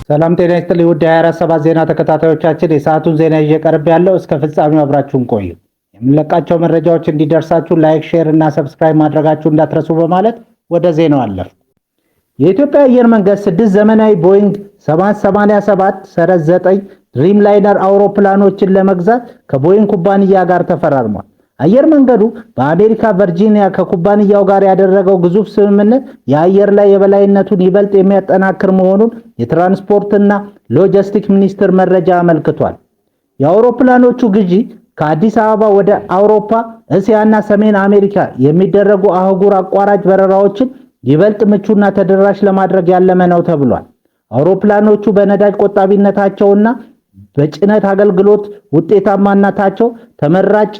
ሰላም ጤና ይስጥልኝ ውድ 24/7 ዜና ተከታታዮቻችን፣ የሰዓቱን ዜና ይዤ ቀርብ ያለው እስከ ፍጻሜው አብራችሁን ቆዩ። የምንለቃቸው መረጃዎች እንዲደርሳችሁ ላይክ፣ ሼር እና ሰብስክራይብ ማድረጋችሁ እንዳትረሱ በማለት ወደ ዜናው አለፍ። የኢትዮጵያ አየር መንገድ 6 ዘመናዊ ቦይንግ 787-9 ድሪምላይነር አውሮፕላኖችን ለመግዛት ከቦይንግ ኩባንያ ጋር ተፈራርሟል። አየር መንገዱ በአሜሪካ ቨርጂኒያ ከኩባንያው ጋር ያደረገው ግዙፍ ስምምነት የአየር ላይ የበላይነቱን ይበልጥ የሚያጠናክር መሆኑን የትራንስፖርትና ሎጂስቲክስ ሚኒስቴር መረጃ አመልክቷል። የአውሮፕላኖቹ ግዢ ከአዲስ አበባ ወደ አውሮፓ፣ እስያና ሰሜን አሜሪካ የሚደረጉ አህጉር አቋራጭ በረራዎችን ይበልጥ ምቹና ተደራሽ ለማድረግ ያለመ ነው ተብሏል። አውሮፕላኖቹ በነዳጅ ቆጣቢነታቸውና በጭነት አገልግሎት ውጤታማነታቸው ተመራጭ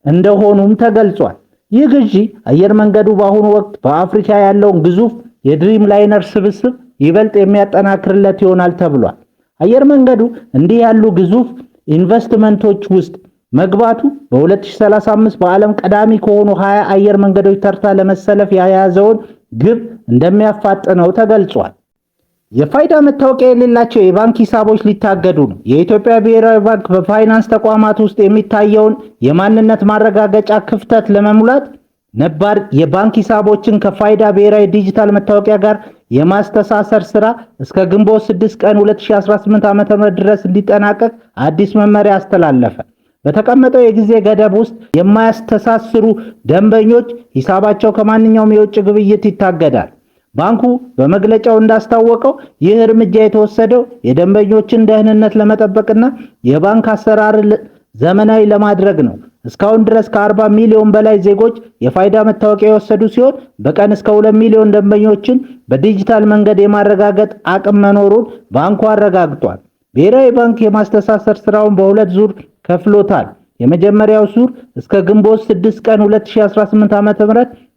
እንደሆኑም ተገልጿል። ይህ ግዢ አየር መንገዱ በአሁኑ ወቅት በአፍሪካ ያለውን ግዙፍ የድሪም ላይነር ስብስብ ይበልጥ የሚያጠናክርለት ይሆናል ተብሏል። አየር መንገዱ እንዲህ ያሉ ግዙፍ ኢንቨስትመንቶች ውስጥ መግባቱ በ2035 በዓለም ቀዳሚ ከሆኑ 20 አየር መንገዶች ተርታ ለመሰለፍ የያዘውን ግብ እንደሚያፋጥነው ተገልጿል። የፋይዳ መታወቂያ የሌላቸው የባንክ ሂሳቦች ሊታገዱ ነው። የኢትዮጵያ ብሔራዊ ባንክ በፋይናንስ ተቋማት ውስጥ የሚታየውን የማንነት ማረጋገጫ ክፍተት ለመሙላት ነባር የባንክ ሂሳቦችን ከፋይዳ ብሔራዊ ዲጂታል መታወቂያ ጋር የማስተሳሰር ስራ እስከ ግንቦት 6 ቀን 2018 ዓ.ም ድረስ እንዲጠናቀቅ አዲስ መመሪያ አስተላለፈ። በተቀመጠው የጊዜ ገደብ ውስጥ የማያስተሳስሩ ደንበኞች ሂሳባቸው ከማንኛውም የውጭ ግብይት ይታገዳል። ባንኩ በመግለጫው እንዳስታወቀው ይህ እርምጃ የተወሰደው የደንበኞችን ደህንነት ለመጠበቅና የባንክ አሰራር ዘመናዊ ለማድረግ ነው። እስካሁን ድረስ ከ40 ሚሊዮን በላይ ዜጎች የፋይዳ መታወቂያ የወሰዱ ሲሆን በቀን እስከ 2 ሚሊዮን ደንበኞችን በዲጂታል መንገድ የማረጋገጥ አቅም መኖሩን ባንኩ አረጋግጧል። ብሔራዊ ባንክ የማስተሳሰር ስራውን በሁለት ዙር ከፍሎታል። የመጀመሪያው ዙር እስከ ግንቦት 6 ቀን 2018 ዓ.ም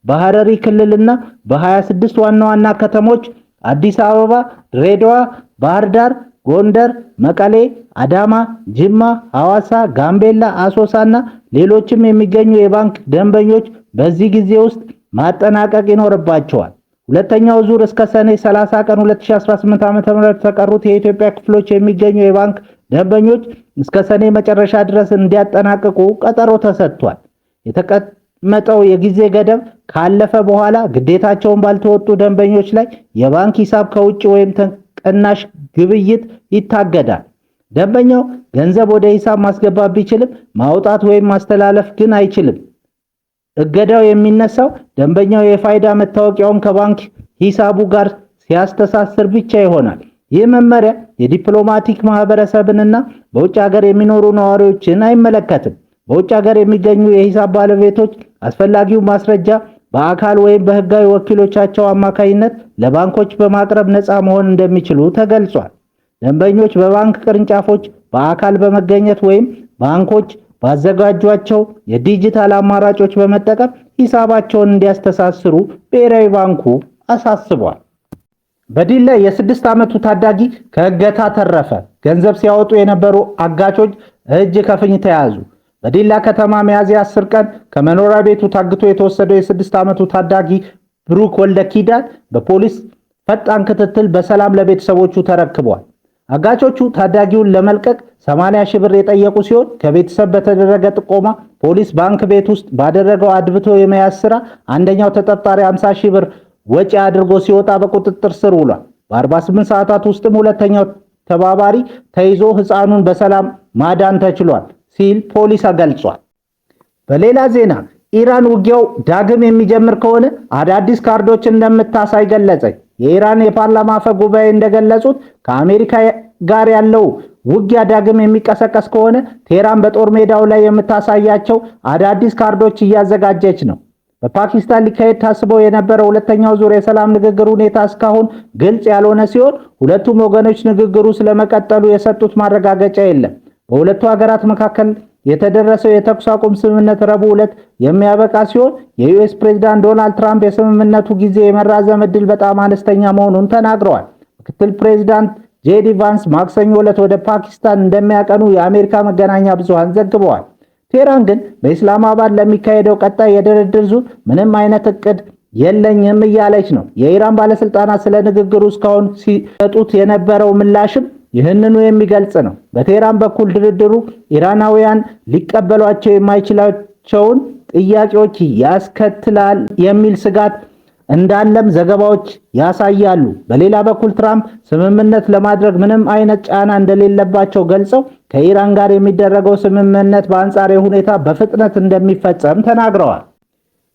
በሐረሪ ክልልና በ26 ዋና ዋና ከተሞች አዲስ አበባ፣ ድሬዳዋ፣ ባህር ዳር፣ ጎንደር፣ መቀሌ፣ አዳማ፣ ጅማ፣ ሐዋሳ፣ ጋምቤላ፣ አሶሳና ሌሎችም የሚገኙ የባንክ ደንበኞች በዚህ ጊዜ ውስጥ ማጠናቀቅ ይኖርባቸዋል። ሁለተኛው ዙር እስከ ሰኔ 30 ቀን 2018 ዓ.ም ተቀሩት የኢትዮጵያ ክፍሎች የሚገኙ የባንክ ደንበኞች እስከ ሰኔ መጨረሻ ድረስ እንዲያጠናቅቁ ቀጠሮ ተሰጥቷል። የተቀመጠው የጊዜ ገደብ ካለፈ በኋላ ግዴታቸውን ባልተወጡ ደንበኞች ላይ የባንክ ሂሳብ ከውጭ ወይም ተቀናሽ ግብይት ይታገዳል። ደንበኛው ገንዘብ ወደ ሂሳብ ማስገባት ቢችልም ማውጣት ወይም ማስተላለፍ ግን አይችልም። እገዳው የሚነሳው ደንበኛው የፋይዳ መታወቂያውን ከባንክ ሂሳቡ ጋር ሲያስተሳስር ብቻ ይሆናል። ይህ መመሪያ የዲፕሎማቲክ ማህበረሰብንና በውጭ ሀገር የሚኖሩ ነዋሪዎችን አይመለከትም። በውጭ ሀገር የሚገኙ የሂሳብ ባለቤቶች አስፈላጊው ማስረጃ በአካል ወይም በህጋዊ ወኪሎቻቸው አማካኝነት ለባንኮች በማቅረብ ነፃ መሆን እንደሚችሉ ተገልጿል። ደንበኞች በባንክ ቅርንጫፎች በአካል በመገኘት ወይም ባንኮች ባዘጋጇቸው የዲጂታል አማራጮች በመጠቀም ሂሳባቸውን እንዲያስተሳስሩ ብሔራዊ ባንኩ አሳስቧል። በዲላ የ6 ዓመቱ ታዳጊ ከእገታ ተረፈ። ገንዘብ ሲያወጡ የነበሩ አጋቾች እጅ ከፍንጅ ተያዙ። በዲላ ከተማ ሚያዝያ 10 ቀን ከመኖሪያ ቤቱ ታግቶ የተወሰደው የ6 ዓመቱ ታዳጊ ብሩክ ወልደ ኪዳን በፖሊስ ፈጣን ክትትል በሰላም ለቤተሰቦቹ ተረክቧል። አጋቾቹ ታዳጊውን ለመልቀቅ 80 ሺህ ብር የጠየቁ ሲሆን ከቤተሰብ በተደረገ ጥቆማ ፖሊስ ባንክ ቤት ውስጥ ባደረገው አድብቶ የመያዝ ስራ አንደኛው ተጠርጣሪ 50 ሺህ ብር ወጪ አድርጎ ሲወጣ በቁጥጥር ስር ውሏል። በ48 ሰዓታት ውስጥም ሁለተኛው ተባባሪ ተይዞ ህፃኑን በሰላም ማዳን ተችሏል ሲል ፖሊስ ገልጿል። በሌላ ዜና ኢራን ውጊያው ዳግም የሚጀምር ከሆነ አዳዲስ ካርዶችን እንደምታሳይ ገለጸች። የኢራን የፓርላማ አፈ ጉባኤ እንደገለጹት ከአሜሪካ ጋር ያለው ውጊያ ዳግም የሚቀሰቀስ ከሆነ ቴህራን በጦር ሜዳው ላይ የምታሳያቸው አዳዲስ ካርዶች እያዘጋጀች ነው። በፓኪስታን ሊካሄድ ታስቦ የነበረው ሁለተኛው ዙር የሰላም ንግግር ሁኔታ እስካሁን ግልጽ ያልሆነ ሲሆን ሁለቱም ወገኖች ንግግሩ ስለመቀጠሉ የሰጡት ማረጋገጫ የለም። በሁለቱ ሀገራት መካከል የተደረሰው የተኩስ አቁም ስምምነት ረቡዕ ዕለት የሚያበቃ ሲሆን የዩኤስ ፕሬዝዳንት ዶናልድ ትራምፕ የስምምነቱ ጊዜ የመራዘም ዕድል በጣም አነስተኛ መሆኑን ተናግረዋል። ምክትል ፕሬዝዳንት ጄዲ ቫንስ ማክሰኞ ዕለት ወደ ፓኪስታን እንደሚያቀኑ የአሜሪካ መገናኛ ብዙሃን ዘግበዋል። ቴህራን ግን በኢስላማባድ ለሚካሄደው ቀጣይ የድርድር ዙር ምንም አይነት እቅድ የለኝም እያለች ነው። የኢራን ባለስልጣናት ስለ ንግግሩ እስካሁን ሲሰጡት የነበረው ምላሽም ይህንኑ የሚገልጽ ነው። በቴህራን በኩል ድርድሩ ኢራናውያን ሊቀበሏቸው የማይችላቸውን ጥያቄዎች ያስከትላል የሚል ስጋት እንዳለም ዘገባዎች ያሳያሉ። በሌላ በኩል ትራምፕ ስምምነት ለማድረግ ምንም አይነት ጫና እንደሌለባቸው ገልጸው ከኢራን ጋር የሚደረገው ስምምነት በአንጻራዊ ሁኔታ በፍጥነት እንደሚፈጸም ተናግረዋል።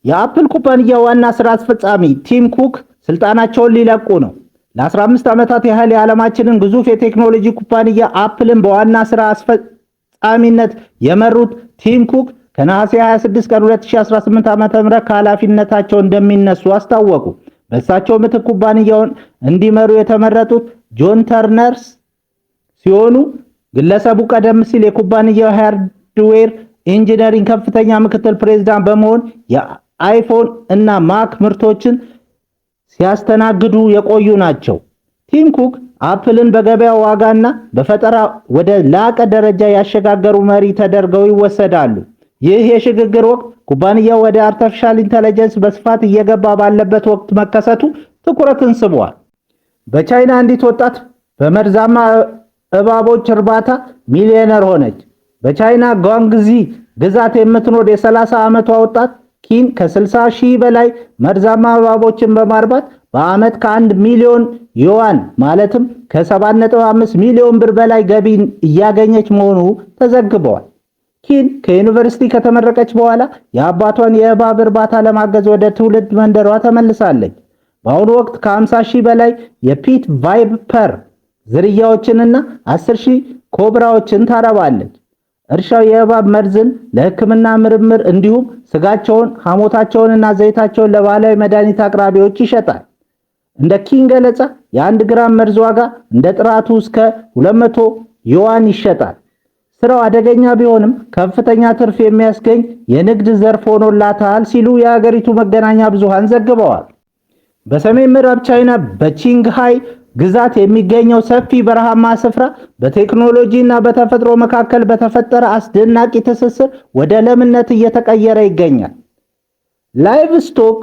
የአፕል ኩባንያ ዋና ስራ አስፈጻሚ ቲም ኩክ ስልጣናቸውን ሊለቁ ነው። ለ15 ዓመታት ያህል የዓለማችንን ግዙፍ የቴክኖሎጂ ኩባንያ አፕልን በዋና ስራ አስፈጻሚነት የመሩት ቲም ኩክ ከነሐሴ 26 ቀን 2018 ዓ.ም ከኃላፊነታቸው እንደሚነሱ አስታወቁ። በእሳቸው ምትክ ኩባንያውን እንዲመሩ የተመረጡት ጆን ተርነርስ ሲሆኑ ግለሰቡ ቀደም ሲል የኩባንያው ሃርድዌር ኢንጂነሪንግ ከፍተኛ ምክትል ፕሬዝዳንት በመሆን የአይፎን እና ማክ ምርቶችን ሲያስተናግዱ የቆዩ ናቸው። ቲም ኩክ አፕልን በገበያ ዋጋና በፈጠራ ወደ ላቀ ደረጃ ያሸጋገሩ መሪ ተደርገው ይወሰዳሉ። ይህ የሽግግር ወቅት ኩባንያው ወደ አርቲፊሻል ኢንተለጀንስ በስፋት እየገባ ባለበት ወቅት መከሰቱ ትኩረትን ስቧል። በቻይና አንዲት ወጣት በመርዛማ እባቦች እርባታ ሚሊዮነር ሆነች። በቻይና ጓንግዚ ግዛት የምትኖር የ30 ዓመቷ ወጣት ኪን ከ60 ሺህ በላይ መርዛማ እባቦችን በማርባት በዓመት ከ1 ሚሊዮን ዩዋን ማለትም ከ7.5 ሚሊዮን ብር በላይ ገቢ እያገኘች መሆኑ ተዘግቧል። ኪን ከዩኒቨርሲቲ ከተመረቀች በኋላ የአባቷን የእባብ እርባታ ለማገዝ ወደ ትውልድ መንደሯ ተመልሳለች። በአሁኑ ወቅት ከ50 ሺህ በላይ የፒት ቫይፐር ዝርያዎችንና 10 ሺህ ኮብራዎችን ታረባለች። እርሻው የእባብ መርዝን ለሕክምና ምርምር እንዲሁም ስጋቸውን፣ ሐሞታቸውንና ዘይታቸውን ለባህላዊ መድኃኒት አቅራቢዎች ይሸጣል። እንደ ኪን ገለጻ የ1 ግራም መርዝ ዋጋ እንደ ጥራቱ እስከ 200 ዩዋን ይሸጣል። ስራው አደገኛ ቢሆንም ከፍተኛ ትርፍ የሚያስገኝ የንግድ ዘርፍ ሆኖላታል ሲሉ የሀገሪቱ መገናኛ ብዙሃን ዘግበዋል። በሰሜን ምዕራብ ቻይና በቺንግሃይ ግዛት የሚገኘው ሰፊ በረሃማ ስፍራ በቴክኖሎጂ እና በተፈጥሮ መካከል በተፈጠረ አስደናቂ ትስስር ወደ ለምነት እየተቀየረ ይገኛል። ላይቭ ስቶክ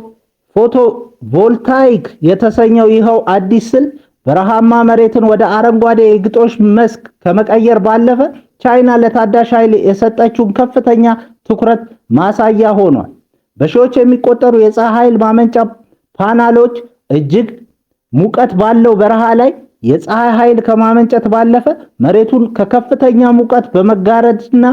ፎቶቮልታይክ የተሰኘው ይኸው አዲስ ስልት በረሃማ መሬትን ወደ አረንጓዴ የግጦሽ መስክ ከመቀየር ባለፈ ቻይና ለታዳሽ ኃይል የሰጠችውን ከፍተኛ ትኩረት ማሳያ ሆኗል። በሺዎች የሚቆጠሩ የፀሐይ ኃይል ማመንጫ ፓናሎች እጅግ ሙቀት ባለው በረሃ ላይ የፀሐይ ኃይል ከማመንጨት ባለፈ መሬቱን ከከፍተኛ ሙቀት በመጋረድና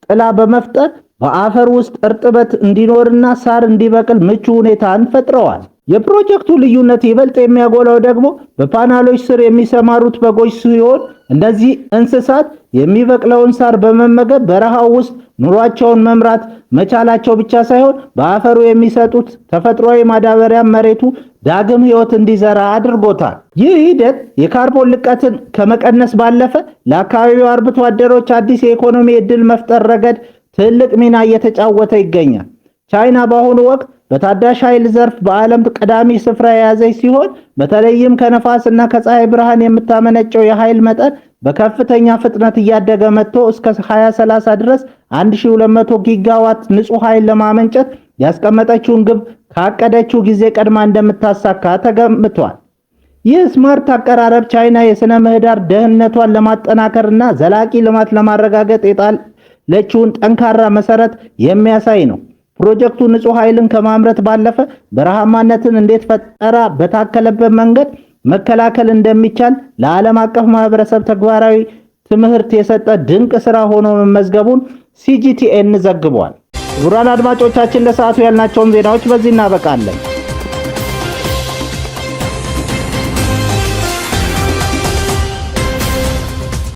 ጥላ በመፍጠር በአፈር ውስጥ እርጥበት እንዲኖርና ሳር እንዲበቅል ምቹ ሁኔታን ፈጥረዋል። የፕሮጀክቱ ልዩነት ይበልጥ የሚያጎላው ደግሞ በፓናሎች ስር የሚሰማሩት በጎች ሲሆን እነዚህ እንስሳት የሚበቅለውን ሳር በመመገብ በረሃው ውስጥ ኑሯቸውን መምራት መቻላቸው ብቻ ሳይሆን በአፈሩ የሚሰጡት ተፈጥሯዊ ማዳበሪያ መሬቱ ዳግም ሕይወት እንዲዘራ አድርጎታል። ይህ ሂደት የካርቦን ልቀትን ከመቀነስ ባለፈ ለአካባቢው አርብቶ አደሮች አዲስ የኢኮኖሚ ዕድል መፍጠር ረገድ ትልቅ ሚና እየተጫወተ ይገኛል። ቻይና በአሁኑ ወቅት በታዳሽ ኃይል ዘርፍ በዓለም ቀዳሚ ስፍራ የያዘች ሲሆን በተለይም ከነፋስ እና ከፀሐይ ብርሃን የምታመነጨው የኃይል መጠን በከፍተኛ ፍጥነት እያደገ መጥቶ እስከ 2030 ድረስ 1200 ጊጋዋት ንጹህ ኃይል ለማመንጨት ያስቀመጠችውን ግብ ካቀደችው ጊዜ ቀድማ እንደምታሳካ ተገምቷል። ይህ ስማርት አቀራረብ ቻይና የሥነ ምህዳር ደህንነቷን ለማጠናከርና ዘላቂ ልማት ለማረጋገጥ የጣለችውን ጠንካራ መሰረት የሚያሳይ ነው። ፕሮጀክቱ ንጹህ ኃይልን ከማምረት ባለፈ በረሃማነትን እንዴት ፈጠራ በታከለበት መንገድ መከላከል እንደሚቻል ለዓለም አቀፍ ማህበረሰብ ተግባራዊ ትምህርት የሰጠ ድንቅ ስራ ሆኖ መመዝገቡን ሲጂቲኤን ዘግቧል። ክቡራን አድማጮቻችን ለሰዓቱ ያልናቸውን ዜናዎች በዚህ እናበቃለን።